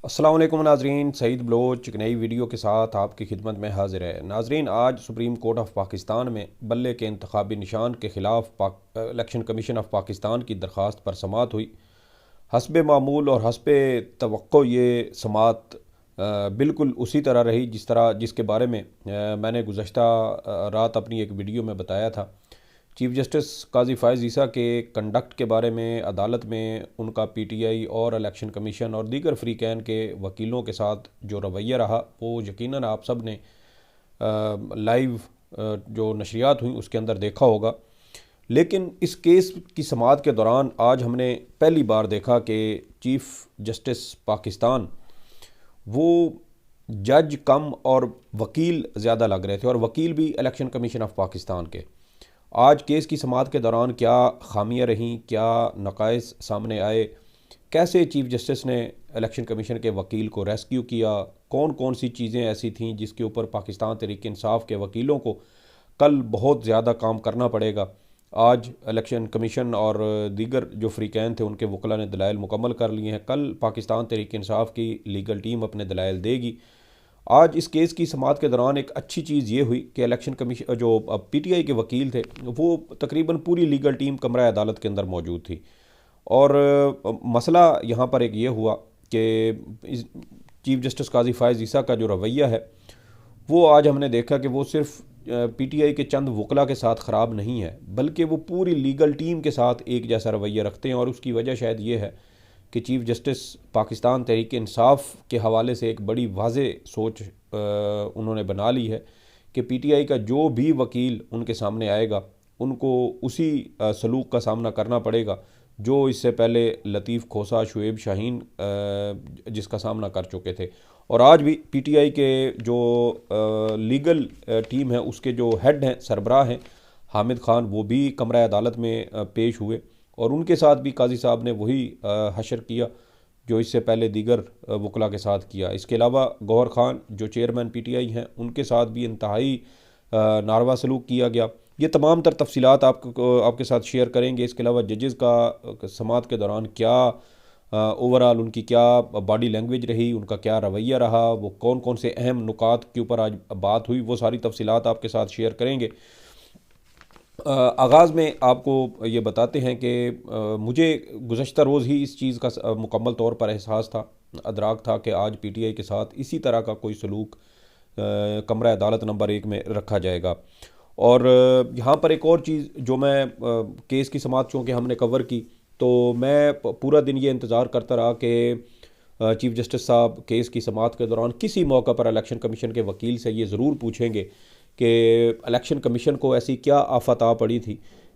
अस्सलाम वालेकुम नाजरीन, सईद बलोच एक नई वीडियो के साथ आपकी खिदमत में हाजिर है। नाजरीन, आज सुप्रीम कोर्ट ऑफ पाकिस्तान में बल्ले के इंतखाबी निशान के ख़िलाफ़ इलेक्शन कमीशन ऑफ पाकिस्तान की दरख्वास्त पर समाअत हुई। हस्ब मामूल और हस्ब तवक्को ये समाअत बिल्कुल उसी तरह रही जिसके बारे में मैंने गुज़श्ता रात अपनी एक वीडियो में बताया था। चीफ जस्टिस काजी फ़ाइज़ ईसा के कंडक्ट के बारे में अदालत में उनका पीटीआई और इलेक्शन कमीशन और दीगर फ़रीक़ैन के वकीलों के साथ जो रवैया रहा वो यकीनन आप सब ने लाइव जो नशरियात हुई उसके अंदर देखा होगा। लेकिन इस केस की समाअत के दौरान आज हमने पहली बार देखा कि चीफ़ जस्टिस पाकिस्तान वो जज कम और वकील ज़्यादा लग रहे थे, और वकील भी इलेक्शन कमीशन ऑफ पाकिस्तान के। आज केस की समाअत के दौरान क्या खामियां रहीं, क्या नकाइस सामने आए, कैसे चीफ जस्टिस ने इलेक्शन कमीशन के वकील को रेस्क्यू किया, कौन कौन सी चीज़ें ऐसी थीं जिसके ऊपर पाकिस्तान तहरीक इंसाफ के वकीलों को कल बहुत ज़्यादा काम करना पड़ेगा। आज इलेक्शन कमीशन और दीगर जो फ़रीक़ैन थे उनके वकला ने दलाइल मुकम्मल कर लिए हैं। कल पाकिस्तान तहरीक इंसाफ की लीगल टीम अपने दलाइल देगी। आज इस केस की समाअत के दौरान एक अच्छी चीज़ ये हुई कि इलेक्शन कमीशन जो पीटीआई के वकील थे वो तकरीबन पूरी लीगल टीम कमरा अदालत के अंदर मौजूद थी। और मसला यहाँ पर एक ये हुआ कि चीफ जस्टिस काजी फ़ाइज़ ईसा का जो रवैया है वो आज हमने देखा कि वो सिर्फ पीटीआई के चंद वकला के साथ ख़राब नहीं है, बल्कि वो पूरी लीगल टीम के साथ एक जैसा रवैया रखते हैं। और उसकी वजह शायद ये है कि चीफ जस्टिस पाकिस्तान तहरीक इंसाफ के हवाले से एक बड़ी वाज़े सोच उन्होंने बना ली है कि पीटीआई का जो भी वकील उनके सामने आएगा उनको उसी सलूक का सामना करना पड़ेगा जो इससे पहले लतीफ़ खोसा, शुएब शाहीन जिसका सामना कर चुके थे। और आज भी पीटीआई के जो लीगल टीम है उसके जो हेड हैं, सरबराह हैं हामिद खान, वो भी कमरा अदालत में पेश हुए और उनके साथ भी काजी साहब ने वही हशर किया जो इससे पहले दीगर वकला के साथ किया। इसके अलावा गौहर खान जो चेयरमैन पीटीआई हैं उनके साथ भी इंतहाई नारवा सलूक किया गया। ये तमाम तर तफसीलात आपके साथ शेयर करेंगे। इसके अलावा जजेस का समाअत के दौरान क्या ओवरऑल उनकी क्या बॉडी लैंग्वेज रही, उनका क्या रवैया रहा, वो कौन कौन से अहम नुकात के ऊपर आज बात हुई, वो सारी तफसीलात आपके साथ शेयर करेंगे। आगाज़ में आपको ये बताते हैं कि मुझे गुज़श्ता रोज़ ही इस चीज़ का मुकम्मल तौर पर एहसास था, अदराक था कि आज पीटीआई के साथ इसी तरह का कोई सलूक कमरा अदालत नंबर 1 में रखा जाएगा। और यहाँ पर एक और चीज़ जो मैं केस की समाअत चूँकि हमने कवर की तो मैं पूरा दिन ये इंतज़ार करता रहा कि चीफ जस्टिस साहब केस की समाअत के दौरान किसी मौका पर इलेक्शन कमीशन के वकील से ये ज़रूर पूछेंगे कि इलेक्शन कमीशन को ऐसी क्या आफत आ पड़ी थी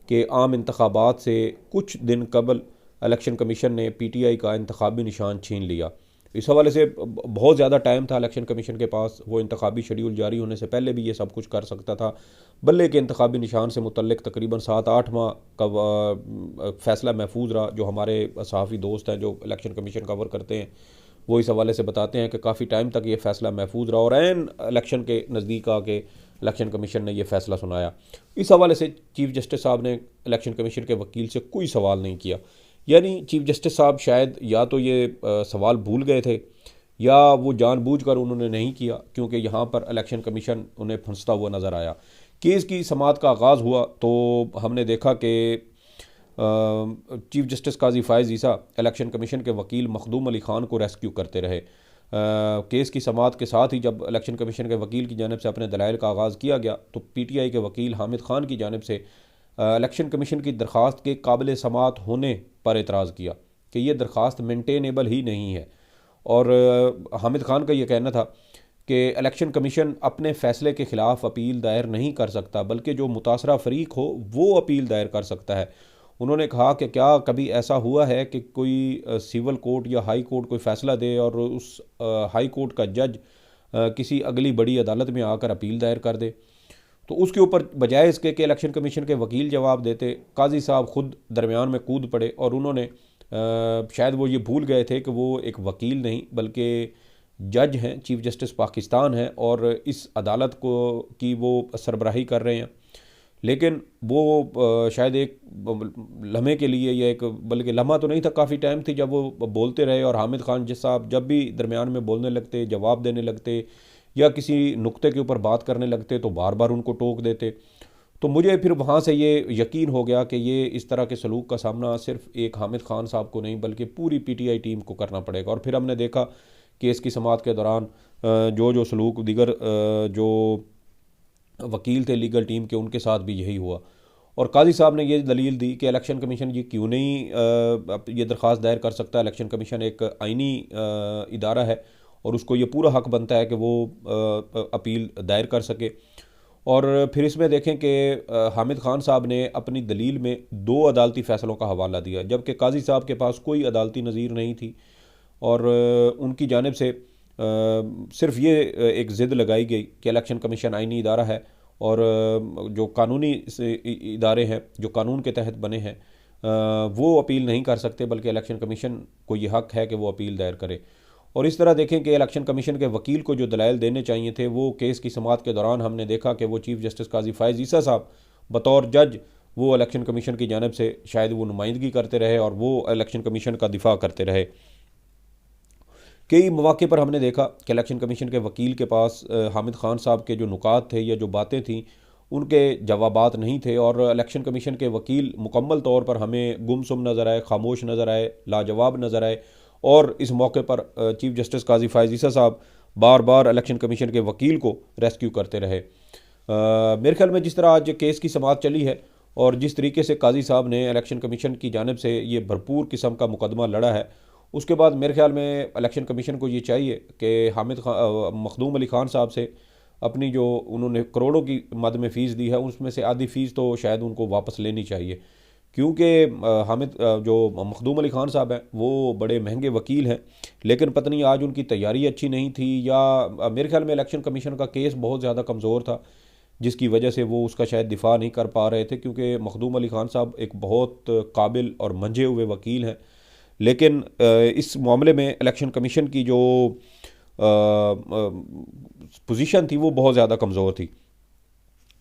कि आम इंतखाबात से कुछ दिन कबल इलेक्शन कमीशन ने पीटीआई का इंतखाबी निशान छीन लिया। इस हवाले से बहुत ज़्यादा टाइम था इलेक्शन कमीशन के पास, वो इंतखाबी शेड्यूल जारी होने से पहले भी ये सब कुछ कर सकता था। बल्ले के इंतखाबी निशान से मुतल्लिक तकरीबन 7-8 माह का फ़ैसला महफूज रहा। जो हमारे सहाफ़ी दोस्त हैं जो इलेक्शन कमीशन कवर करते हैं वो इस हवाले से बताते हैं कि काफ़ी टाइम तक ये फ़ैसला महफूज रहा और ऐन इलेक्शन के नज़दीक आके इलेक्शन कमीशन ने यह फ़ैसला सुनाया। इस हवाले से चीफ जस्टिस साहब ने इलेक्शन कमीशन के वकील से कोई सवाल नहीं किया। यानी चीफ जस्टिस साहब शायद या तो ये सवाल भूल गए थे या वो जानबूझकर उन्होंने नहीं किया, क्योंकि यहाँ पर इलेक्शन कमीशन उन्हें फंसता हुआ नज़र आया। केस की समाअत का आगाज़ हुआ तो हमने देखा कि चीफ जस्टिस काजी फ़ाइज़ ईसा इलेक्शन कमीशन के वकील मखदूम अली ख़ान को रेस्क्यू करते रहे। केस की समाअत के साथ ही जब इलेक्शन कमीशन के वकील की जानिब से अपने दलाइल का आगाज़ किया गया तो पीटीआई के वकील हामिद खान की जानिब से इलेक्शन कमीशन की दरख्वास्त के काबिल समाअत होने पर एतराज़ किया कि ये दरख्वास्त मेंटेनेबल ही नहीं है। और हामिद खान का ये कहना था कि इलेक्शन कमीशन अपने फ़ैसले के ख़िलाफ़ अपील दायर नहीं कर सकता, बल्कि जो मुतासरा फ़रीक हो वो अपील दायर कर सकता है। उन्होंने कहा कि क्या कभी ऐसा हुआ है कि कोई सिविल कोर्ट या हाई कोर्ट कोई फ़ैसला दे और उस हाई कोर्ट का जज किसी अगली बड़ी अदालत में आकर अपील दायर कर दे। तो उसके ऊपर बजाय इसके कि इलेक्शन कमीशन के वकील जवाब देते, काजी साहब ख़ुद दरमियान में कूद पड़े और उन्होंने शायद वो ये भूल गए थे कि वो एक वकील नहीं बल्कि जज हैं, चीफ जस्टिस पाकिस्तान हैं और इस अदालत को की वो सरबराही कर रहे हैं। लेकिन वो शायद एक लम्हे के लिए या एक, बल्कि लम्हा तो नहीं था, काफ़ी टाइम थी जब वो बोलते रहे। और हामिद खान जिस साहब जब भी दरमियान में बोलने लगते, जवाब देने लगते या किसी नुक्ते के ऊपर बात करने लगते तो बार बार उनको टोक देते। तो मुझे फिर वहाँ से ये यकीन हो गया कि ये इस तरह के सलूक का सामना सिर्फ एक हामिद खान साहब को नहीं बल्कि पूरी पीटीआई टीम को करना पड़ेगा। और फिर हमने देखा केस की समाअत के दौरान जो सलूक दीगर जो वकील थे लीगल टीम के, उनके साथ भी यही हुआ। और काजी साहब ने ये दलील दी कि इलेक्शन कमीशन ये क्यों नहीं ये दरख्वास्त दायर कर सकता। इलेक्शन कमीशन एक आइनी इदारा है और उसको ये पूरा हक बनता है कि वो अपील दायर कर सके। और फिर इसमें देखें कि हामिद खान साहब ने अपनी दलील में 2 अदालती फ़ैसलों का हवाला दिया, जबकि काजी साहब के पास कोई अदालती नज़ीर नहीं थी। और उनकी जानिब से सिर्फ ये एक ज़िद लगाई गई कि इलेक्शन कमीशन आइनी इदारा है और जो कानूनी इदारे हैं जो कानून के तहत बने हैं वो अपील नहीं कर सकते, बल्कि इलेक्शन कमीशन को ये हक है कि वो अपील दायर करे। और इस तरह देखें कि इलेक्शन कमीशन के वकील को जो दलाइल देने चाहिए थे वो केस की समाअत के दौरान हमने देखा कि वो चीफ़ जस्टिस काजी फ़ायज़ ईसा साहब बतौर जज वो इलेक्शन कमीशन की जानिब से शायद वो नुमाइंदगी करते रहे और वो इलेक्शन कमीशन का दिफा करते रहे। कई मौके पर हमने देखा कि इलेक्शन कमीशन के वकील के पास हामिद खान साहब के जो नुकात थे या जो बातें थीं उनके जवाबात नहीं थे, और इलेक्शन कमीशन के वकील मुकम्मल तौर पर हमें गुमसुम नज़र आए, खामोश नज़र आए, लाजवाब नज़र आए। और इस मौके पर चीफ़ जस्टिस काजी फ़ायज़ ईसा साहब बार बार इलेक्शन कमीशन के वकील को रेस्क्यू करते रहे। मेरे ख्याल में जिस तरह आज केस की समाअत चली है और जिस तरीके से काजी साहब ने इलेक्शन कमीशन की जानिब से ये भरपूर किस्म का मुकदमा लड़ा है, उसके बाद मेरे ख्याल में इलेक्शन कमीशन को ये चाहिए कि मखदूम अली खान साहब से अपनी जो उन्होंने करोड़ों की मद में फ़ीस दी है उसमें से आधी फ़ीस तो शायद उनको वापस लेनी चाहिए, क्योंकि जो मखदूम अली खान साहब हैं वो बड़े महंगे वकील हैं, लेकिन पता नहीं आज उनकी तैयारी अच्छी नहीं थी या मेरे ख्याल में इलेक्शन कमीशन का केस बहुत ज़्यादा कमज़ोर था जिसकी वजह से वो उसका शायद दिफा नहीं कर पा रहे थे। क्योंकि मखदूम अली खान साहब एक बहुत काबिल और मंझे हुए वकील हैं, लेकिन इस मामले में इलेक्शन कमीशन की जो पोजीशन थी वो बहुत ज़्यादा कमज़ोर थी।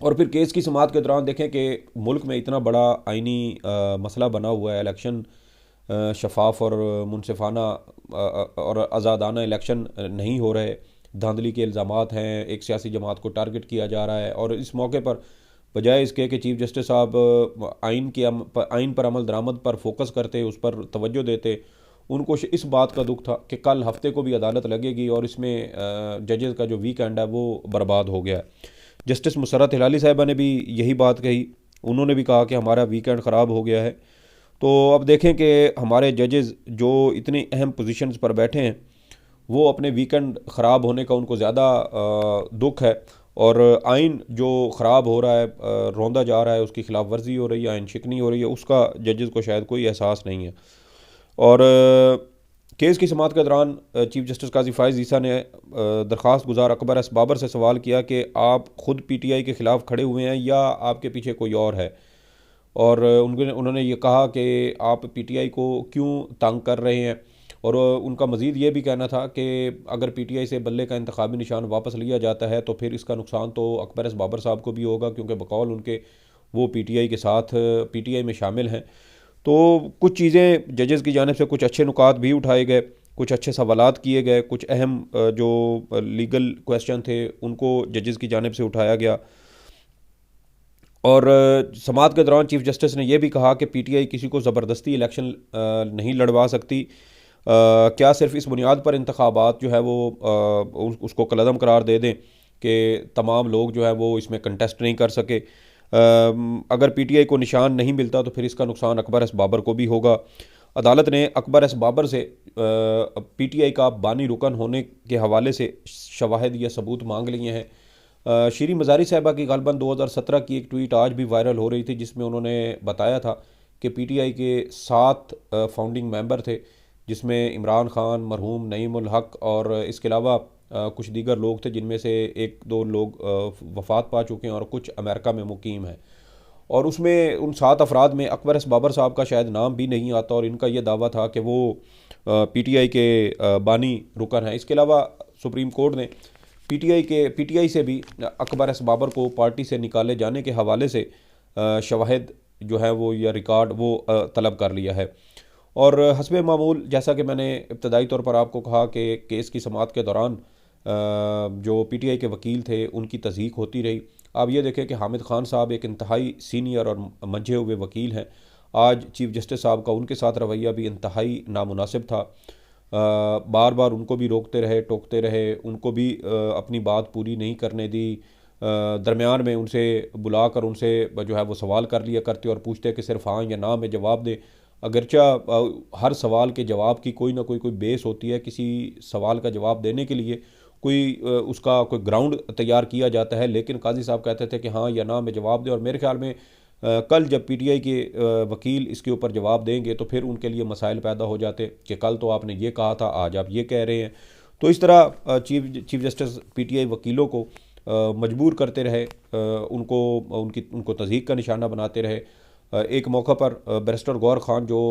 और फिर केस की समाअत के दौरान देखें कि मुल्क में इतना बड़ा आइनी मसला बना हुआ है, इलेक्शन शफाफ और मुनसिफाना और आज़ादाना इलेक्शन नहीं हो रहे, धांधली के इल्ज़ामात हैं, एक सियासी जमात को टारगेट किया जा रहा है। और इस मौके पर बजाय इसके कि चीफ़ जस्टिस साहब आइन पर अमल दरामद पर फोकस करते, उस पर तवज्जो देते, उनको इस बात का दुख था कि कल हफ्ते को भी अदालत लगेगी और इसमें जजेस का जो वीकेंड है वो बर्बाद हो गया है। जस्टिस मुसर्रत हिलाली साहिबा ने भी यही बात कही, उन्होंने भी कहा कि हमारा वीकेंड ख़राब हो गया है। तो अब देखें कि हमारे जजेस जो इतनी अहम पोजीशंस पर बैठे हैं वो अपने वीकेंड ख़राब होने का उनको ज़्यादा दुख है, और आइन जो ख़राब हो रहा है, रौंदा जा रहा है, उसकी खिलाफ वर्जी हो रही है, आइन शिकनी हो रही है, उसका जजेस को शायद कोई एहसास नहीं है। और केस की समाअत के दौरान चीफ़ जस्टिस काजी फ़ायज़ ईसा ने दरख्वास्त गुजार अकबर एस बाबर से सवाल किया कि आप ख़ुद पीटीआई के ख़िलाफ़ खड़े हुए हैं या आपके पीछे कोई और है। और उन्होंने ये कहा कि आप पीटीआई को क्यों तंग कर रहे हैं। और उनका मज़ीद ये भी कहना था कि अगर पीटीआई से बल्ले का इंतखाबी निशान वापस लिया जाता है तो फिर इसका नुकसान तो अकबर एस बाबर साहब को भी होगा, क्योंकि बकौल उनके वो पीटीआई के साथ पीटीआई में शामिल हैं। तो कुछ चीज़ें जजेस की जानिब से कुछ अच्छे नुकात भी उठाए गए, कुछ अच्छे सवालात किए गए, कुछ अहम जो लीगल क्वेश्चन थे उनको जजेस की जानिब से उठाया गया। और समाअत के दौरान चीफ़ जस्टिस ने यह भी कहा कि पीटीआई किसी को ज़बरदस्ती इलेक्शन नहीं लड़वा सकती। क्या सिर्फ इस बुनियाद पर इंतखाबात जो है वो उसको कलअदम करार दे दें कि तमाम लोग जो है वो इसमें कंटेस्ट नहीं कर सके। अगर पीटीआई को निशान नहीं मिलता तो फिर इसका नुकसान अकबर एस बाबर को भी होगा। अदालत ने अकबर एस बाबर से पीटीआई का बानी रुकन होने के हवाले से शवाहिद या सबूत मांग लिए हैं। शीरी मज़ारी साहिबा की गालबन 2017 की एक ट्वीट आज भी वायरल हो रही थी जिसमें उन्होंने बताया था कि पीटीआई के 7 फाउंडिंग मेंबर थे, जिसमें इमरान खान, मरहूम नईम उल हक और इसके अलावा कुछ दीगर लोग थे, जिनमें से 1-2 लोग वफ़ात पा चुके हैं और कुछ अमेरिका में मुकीम हैं। और उसमें उन 7 अफराद में अकबर एस बाबर साहब का शायद नाम भी नहीं आता, और इनका यह दावा था कि वो पीटीआई के बानी रुकन हैं। इसके अलावा सुप्रीम कोर्ट ने पीटीआई से भी अकबर एस बाबर को पार्टी से निकाले जाने के हवाले से शवाहिद जो है वो या रिकॉर्ड वो तलब कर लिया है। और हस्बे मामूल जैसा कि मैंने इब्तदाई तौर पर आपको कहा कि केस की समाअत के दौरान जो पीटीआई के वकील थे उनकी तस्दीक होती रही। आप ये देखें कि हामिद खान साहब एक इंतहाई सीनियर और मंझे हुए वकील हैं। आज चीफ़ जस्टिस साहब का उनके साथ रवैया भी इंतहाई नामुनासिब था। बार बार उनको भी रोकते रहे, टोकते रहे, उनको भी अपनी बात पूरी नहीं करने दी। दरमियान में उनसे बुलाकर उनसे जो है वो सवाल कर लिया करते और पूछते कि सिर्फ हाँ या ना में जवाब दे। अगरचा हर सवाल के जवाब की कोई ना कोई बेस होती है, किसी सवाल का जवाब देने के लिए कोई उसका कोई ग्राउंड तैयार किया जाता है, लेकिन काजी साहब कहते थे कि हाँ या ना में जवाब दे। और मेरे ख्याल में कल जब पीटीआई के वकील इसके ऊपर जवाब देंगे तो फिर उनके लिए मसाइल पैदा हो जाते कि कल तो आपने ये कहा था, आज आप ये कह रहे हैं। तो इस तरह चीफ जस्टिस पीटीआई वकीलों को मजबूर करते रहे, उनको तज़हीक का निशाना बनाते रहे। एक मौका पर बैरिस्टर गौहर खान जो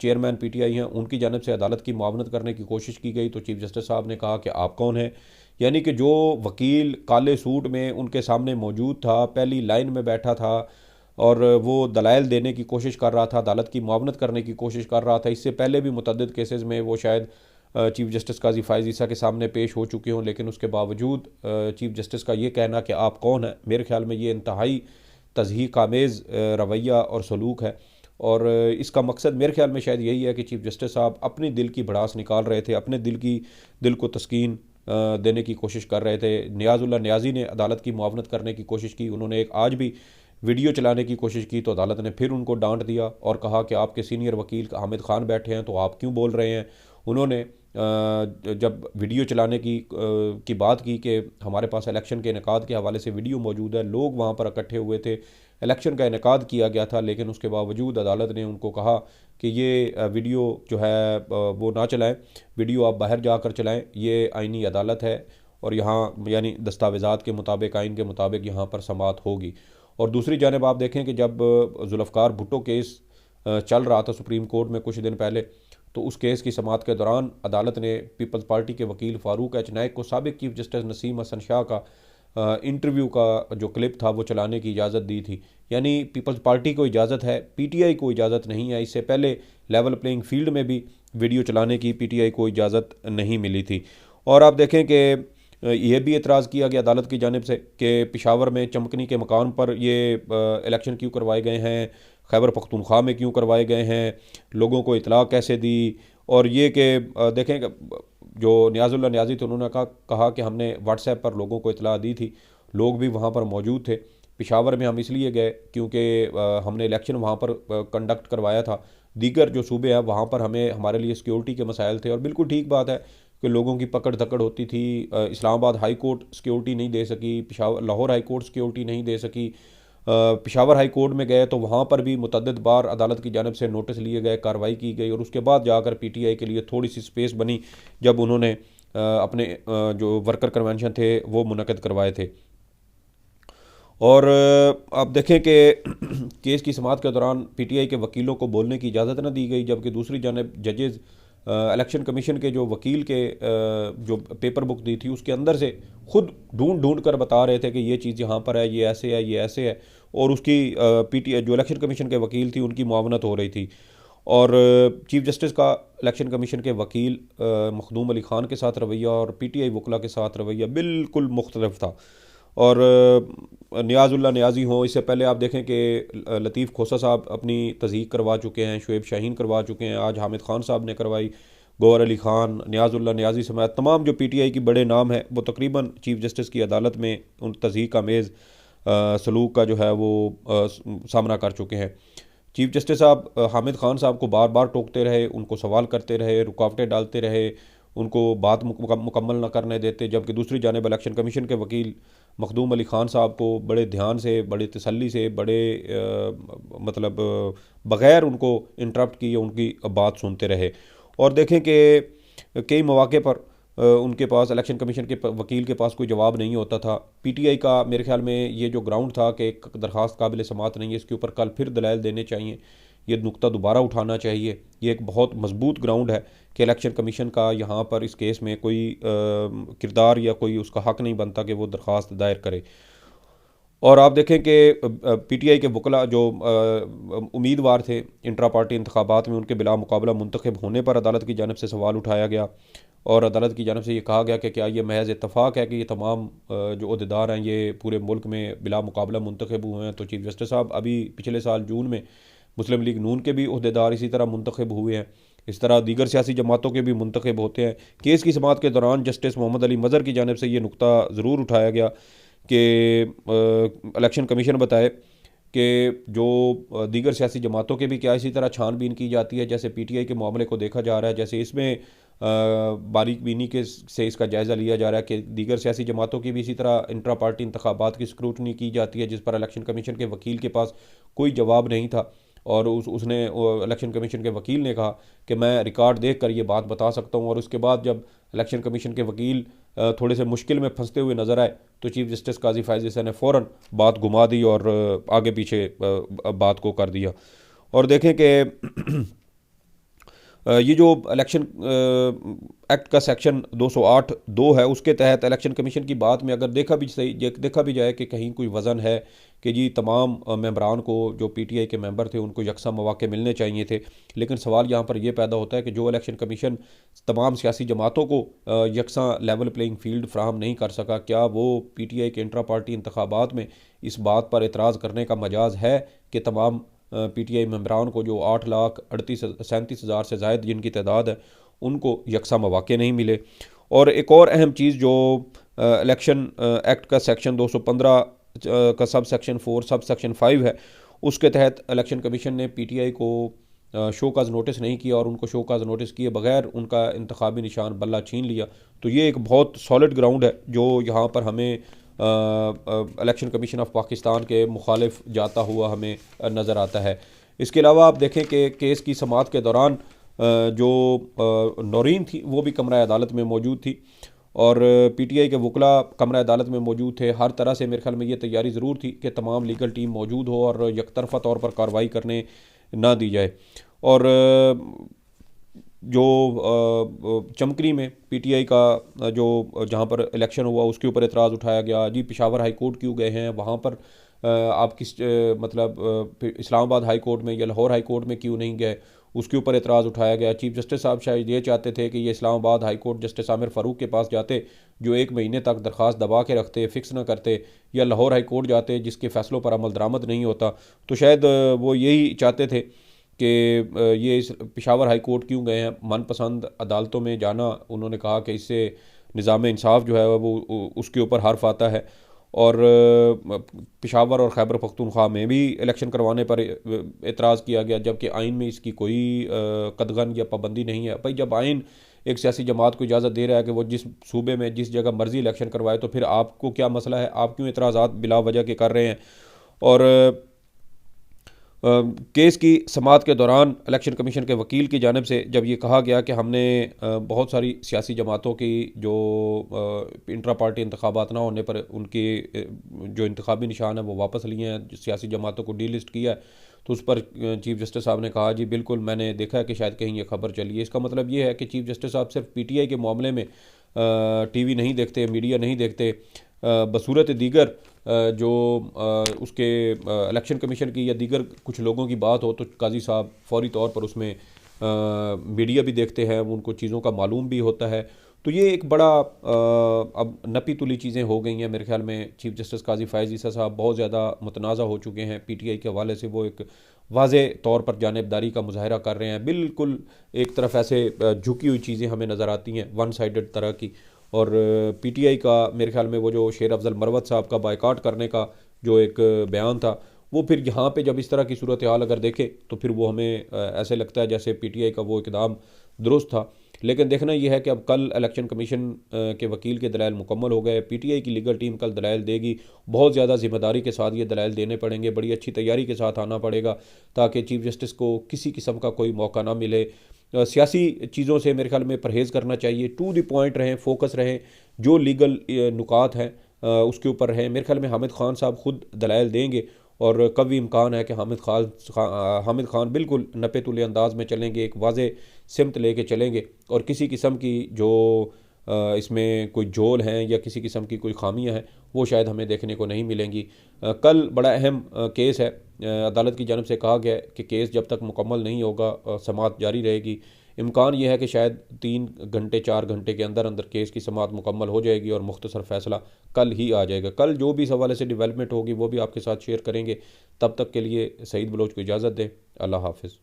चेयरमैन पीटीआई हैं उनकी जानिब से अदालत की मुआवनत करने की कोशिश की गई तो चीफ जस्टिस साहब ने कहा कि आप कौन हैं। यानी कि जो वकील काले सूट में उनके सामने मौजूद था, पहली लाइन में बैठा था और वो दलाइल देने की कोशिश कर रहा था, अदालत की मुआवनत करने की कोशिश कर रहा था। इससे पहले भी मुतअद्दिद केसेस में वो शायद चीफ जस्टिस काजी फ़ाइज़ ईसा के सामने पेश हो चुके हों, लेकिन उसके बावजूद चीफ जस्टिस का ये कहना कि आप कौन हैं, मेरे ख्याल में ये इंतहाई तज़हीक आमेज़ रवैया और सलूक है। और इसका मकसद मेरे ख्याल में शायद यही है कि चीफ जस्टिस साहब अपने दिल की भड़ास निकाल रहे थे, अपने दिल को तस्कीन देने की कोशिश कर रहे थे। नियाज़ुल्लाह नियाज़ी ने अदालत की मुआवनत करने की कोशिश की, उन्होंने एक आज भी वीडियो चलाने की कोशिश की तो अदालत ने फिर उनको डांट दिया और कहा कि आपके सीनियर वकील हामिद खान बैठे हैं तो आप क्यों बोल रहे हैं। उन्होंने जब वीडियो चलाने की बात की कि हमारे पास इलेक्शन के इनेकाद के हवाले से वीडियो मौजूद है, लोग वहाँ पर इकट्ठे हुए थे, इलेक्शन का इनेकाद किया गया था, लेकिन उसके बावजूद अदालत ने उनको कहा कि ये वीडियो जो है वो ना चलाएं, वीडियो आप बाहर जाकर चलाएं, ये आइनी अदालत है और यहाँ यानी दस्तावेज़ात के मुताबिक, आइन के मुताबिक यहाँ पर समाअत होगी। और दूसरी जानिब आप देखें कि जब जुल्फ़िकार भुट्टो केस चल रहा था सुप्रीम कोर्ट में कुछ दिन पहले, तो उस केस की समाअत के दौरान अदालत ने पीपल्स पार्टी के वकील फ़ारूक एच नाइक को साबिक़ चीफ जस्टिस नसीम हसन शाह का इंटरव्यू का जो क्लिप था वो चलाने की इजाज़त दी थी। यानी पीपल्स पार्टी को इजाज़त है, पीटीआई को इजाज़त नहीं है। इससे पहले लेवल प्लेइंग फील्ड में भी वीडियो चलाने की पीटीआई को इजाज़त नहीं मिली थी। और आप देखें कि ये भी एतराज़ किया गया अदालत की जानिब से कि पेशावर में चमकनी के मकान पर ये इलेक्शन क्यों करवाए गए हैं, खैबर पख्तूनख्वा में क्यों करवाए गए हैं, लोगों को इतला कैसे दी। और ये कि देखें जो नियाज़ुल्लाह नियाज़ी थे उन्होंने कहा कि हमने व्हाट्सएप पर लोगों को इतला दी थी, लोग भी वहाँ पर मौजूद थे। पेशावर में हम इसलिए गए क्योंकि हमने इलेक्शन वहाँ पर कंडक्ट करवाया था, दीगर जो सूबे हैं वहाँ पर हमारे लिए सिक्योरिटी के मसाइल थे। और बिल्कुल ठीक बात है कि लोगों की पकड़ धकड़ होती थी। इस्लामाबाद हाई कोर्ट सिक्योरिटी नहीं दे सकी, लाहौर हाई कोर्ट सिक्योरिटी नहीं दे सकी। पेशावर हाई कोर्ट में गए तो वहाँ पर भी मुतअद्दिद बार अदालत की जानिब से नोटिस लिए गए, कार्रवाई की गई और उसके बाद जाकर पीटीआई के लिए थोड़ी सी स्पेस बनी जब उन्होंने अपने जो वर्कर कन्वेंशन थे वो मुनक़िद करवाए थे। और आप देखें कि केस की समाअत के दौरान पीटीआई के वकीलों को बोलने की इजाज़त न दी गई, जबकि दूसरी जानिब जजेज़ इलेक्शन कमीशन के जो वकील के जो पेपर बुक दी थी उसके अंदर से खुद ढूंढ कर बता रहे थे कि ये चीज़ यहाँ पर है, ये ऐसे है, ये ऐसे है। और उसकी पीटीआई जो इलेक्शन कमीशन के वकील थी उनकी मुआवनत हो रही थी। और चीफ जस्टिस का इलेक्शन कमीशन के वकील मखदूम अली ख़ान के साथ रवैया और पीटीआई वकला के साथ रवैया बिल्कुल मुख्तलिफ था। और नियाज़ुल्लाह नियाज़ी हों, इससे पहले आप देखें कि लतीफ़ खोसा साहब अपनी तज़हीक करवा चुके हैं, शुएब शाहीन करवा चुके हैं, आज हामिद खान साहब ने करवाई, गौहर अली ख़ान, नियाज़ुल्लाह नियाज़ी समेत तमाम जो पीटीआई की बड़े नाम हैं वो तकरीबन चीफ जस्टिस की अदालत में उन तज़हीक आमेज़ सलूक का जो है वो सामना कर चुके हैं। चीफ जस्टिस साहब हामिद खान साहब को बार बार टोकते रहे, उनको सवाल करते रहे, रुकावटें डालते रहे, उनको बात मुकम्मल न करने देते। जबकि दूसरी जानिब इलेक्शन कमीशन के वकील मखदूम अली ख़ान साहब को बड़े ध्यान से, बड़े तसल्ली से, बड़े मतलब बग़ैर उनको इंटरप्ट किए उनकी बात सुनते रहे। और देखें कि कई मौक़े पर उनके पास इलेक्शन कमीशन के वकील के पास कोई जवाब नहीं होता था। पीटीआई का मेरे ख्याल में ये जो ग्राउंड था कि एक दरख्वास्त काबिल समाअत नहीं है, इसके ऊपर कल फिर दलाइल देने चाहिए, ये नुक्ता दोबारा उठाना चाहिए। ये एक बहुत मजबूत ग्राउंड है कि इलेक्शन कमीशन का यहाँ पर इस केस में कोई किरदार या कोई उसका हक़ नहीं बनता कि वो दरख्वास्त दायर करे। और आप देखें कि पीटीआई के वकला जो उम्मीदवार थे इंट्रा पार्टी इंतखाबात में, उनके बिला मुकाबला मुंतखब होने पर अदालत की जानब से सवाल उठाया गया और अदालत की जानब से ये कहा गया कि क्या ये महज इत्तफाक़ है कि ये तमाम जो अहदेदार हैं ये पूरे मुल्क में बिला मुकाबला मुंतखब हुए हैं। तो चीफ जस्टिस साहब अभी पिछले साल जून में मुस्लिम लीग नून के भी अहदेदार इसी तरह मुंतखब हुए हैं, इस तरह दीगर सियासी जमातों के भी मुंतखब होते हैं। केस की समाअत के दौरान जस्टिस मोहम्मद अली मज़हर की जानब से ये नुकता ज़रूर उठाया गया कि इलेक्शन कमीशन बताए कि जो दीगर सियासी जमातों के भी क्या इसी तरह छानबीन की जाती है जैसे पीटीआई के मामले को देखा जा रहा है, जैसे इसमें बारीक बीनी के से इसका जायज़ा लिया जा रहा है कि दीगर सियासी जमातों की भी इसी तरह इंट्रा पार्टी इंतखाबात की स्क्रूटनी की जाती है, जिस पर इलेक्शन कमीशन के वकील के पास कोई जवाब नहीं था। और उसने इलेक्शन कमीशन के वकील ने कहा कि मैं रिकॉर्ड देख कर ये बात बता सकता हूँ। और उसके बाद जब इलेक्शन कमीशन के वकील थोड़े से मुश्किल में फंसते हुए नज़र आए तो चीफ जस्टिस काजी फ़ायज़ ईसा ने फ़ौरन बात घुमा दी और आगे पीछे बात को कर दिया। और देखें कि ये जो इलेक्शन एक्ट का सेक्शन 208(2) है, उसके तहत इलेक्शन कमीशन की बात में अगर देखा भी जाए कि कहीं कोई वज़न है कि जी तमाम मेंबरान को, जो पीटीआई के मेंबर थे, उनको यकसा मौके मिलने चाहिए थे। लेकिन सवाल यहाँ पर यह पैदा होता है कि जो इलेक्शन कमीशन तमाम सियासी जमातों को यकसा लेवल प्लेइंग फील्ड फ्राहम नहीं कर सका, क्या वो पीटीआई के इंट्रा पार्टी इंतखाबात में इस बात पर एतराज़ करने का मजाज है कि तमाम पीटीआई मेंबरान को, जो 8,37,000 से ज़ायद जिनकी तादाद है, उनको यकसा मौके नहीं मिले। और एक और अहम चीज़ जो इलेक्शन एक्ट का सेक्शन 215 का सब सेक्शन 4 सब सेक्शन 5 है, उसके तहत इलेक्शन कमीशन ने पीटीआई को शोकाज नोटिस नहीं किया और उनको शोकाज नोटिस किए बगैर उनका इंतखाबी निशान बल्ला छीन लिया। तो ये एक बहुत सॉलिड ग्राउंड है जो यहाँ पर हमें इलेक्शन कमीशन ऑफ पाकिस्तान के मुखालिफ जाता हुआ हमें नज़र आता है। इसके अलावा आप देखें कि केस की समाअत के दौरान जो नौरीन थी वो भी कमरा अदालत में मौजूद थी और पीटीआई के वकला कमरा अदालत में मौजूद थे। हर तरह से मेरे ख्याल में ये तैयारी ज़रूर थी कि तमाम लीगल टीम मौजूद हो और यकतरफा तौर पर कार्रवाई करने ना दी जाए। और जो चमकरी में पीटीआई का जो जहाँ पर इलेक्शन हुआ उसके ऊपर एतराज़ उठाया गया, जी पेशावर हाई कोर्ट क्यों गए हैं, वहाँ पर आप किस मतलब इस्लामाबाद हाई कोर्ट में या लाहौर हाई कोर्ट में क्यों नहीं गए, उसके ऊपर एतराज़ उठाया गया। चीफ जस्टिस साहब शायद ये चाहते थे कि ये Islamabad high court justice Aamir Farooq के पास जाते जो 1 महीने तक दरख्वास्त दबा के रखते, फ़िक्स ना करते, या लाहौर हाई कोर्ट जाते जिसके फ़ैसलों पर अमल दरामद नहीं होता। तो शायद वो यही चाहते थे कि ये इस पेशावर हाई कोर्ट क्यों गए हैं। मनपसंद अदालतों में जाना, उन्होंने कहा कि इससे निज़ाम इंसाफ जो है वो उसके ऊपर हर्फ आता है। और पेशावर और खैबर पख्तूनख्वा में भी इलेक्शन करवाने पर एतराज़ किया गया, जबकि आइन में इसकी कोई कदगन या पाबंदी नहीं है। भाई जब आइन एक सियासी जमात को इजाज़त दे रहा है कि वो जिस सूबे में जिस जगह मर्जी इलेक्शन करवाए, तो फिर आपको क्या मसला है, आप क्यों एतराज़ात बिला वजह के कर रहे हैं। और केस की समाअत के दौरान इलेक्शन कमीशन के वकील की जानिब से जब ये कहा गया कि हमने बहुत सारी सियासी जमातों की जो इंट्रा पार्टी इंतखाबात ना होने पर उनके जो इंतखाबी निशान है वो वापस लिए हैं, सियासी जमातों को डी लिस्ट किया है, तो उस पर चीफ जस्टिस साहब ने कहा जी बिल्कुल मैंने देखा है कि शायद कहीं ये खबर चली है। इसका मतलब ये है कि चीफ जस्टिस साहब सिर्फ पीटीआई के मामले में टीवी नहीं देखते, मीडिया नहीं देखते, बसूरत दीगर जो उसके इलेक्शन कमीशन की या दीगर कुछ लोगों की बात हो तो काजी साहब फौरी तौर पर उसमें मीडिया भी देखते हैं, उनको चीज़ों का मालूम भी होता है। तो ये एक बड़ा अब नपी तुली चीज़ें हो गई हैं मेरे ख्याल में। चीफ जस्टिस काजी फ़ायज़ ईसा साहब बहुत ज़्यादा मुतनाज़ा हो चुके हैं पीटीआई के हवाले से, वो एक वाज़े तौर पर जानिबदारी का मुज़ाहरा कर रहे हैं। बिल्कुल एक तरफ ऐसे झुकी हुई चीज़ें हमें नज़र आती हैं, वन साइडेड तरह की। और पीटीआई का मेरे ख्याल में वो जो शेर अफजल मरवत साहब का बायकाट करने का जो एक बयान था, वो फिर यहाँ पे जब इस तरह की सूरत हाल अगर देखें तो फिर वो हमें ऐसे लगता है जैसे पीटीआई का वो इकदाम दुरुस्त था। लेकिन देखना यह है कि अब कल इलेक्शन कमीशन के वकील के दलाइल मुकम्मल हो गए, पीटीआई की लीगल टीम कल दलाइल देगी, बहुत ज़्यादा ज़िम्मेदारी के साथ ये दलाइल देने पड़ेंगे, बड़ी अच्छी तैयारी के साथ आना पड़ेगा ताकि चीफ जस्टिस को किसी किस्म का कोई मौका ना मिले। सियासी चीज़ों से मेरे ख्याल में परहेज़ करना चाहिए, टू द पॉइंट रहें, फोकस रहें, जो लीगल नुकात हैं उसके ऊपर रहें। मेरे ख्याल में हामिद खान साहब खुद दलाइल देंगे और कभी इम्कान है कि हामिद खान बिल्कुल नपे तुले अंदाज में चलेंगे, एक वाज़े सिमत लेके चलेंगे और किसी किस्म की जो इसमें कोई झोल हैं या किसी किस्म की कोई खामियां हैं, वो शायद हमें देखने को नहीं मिलेंगी। कल बड़ा अहम केस है। अदालत की जानब से कहा गया है कि केस जब तक मुकम्मल नहीं होगा समाअत जारी रहेगी। इम्कान यह है कि शायद 3 घंटे 4 घंटे के अंदर अंदर केस की समाअत मुकम्मल हो जाएगी और मुख्तसर फ़ैसला कल ही आ जाएगा। कल जो भी इस हवाले से डेवलपमेंट होगी वो भी आपके साथ शेयर करेंगे। तब तक के लिए सईद बलोच को इजाज़त दें। अल्लाह हाफ़िज़।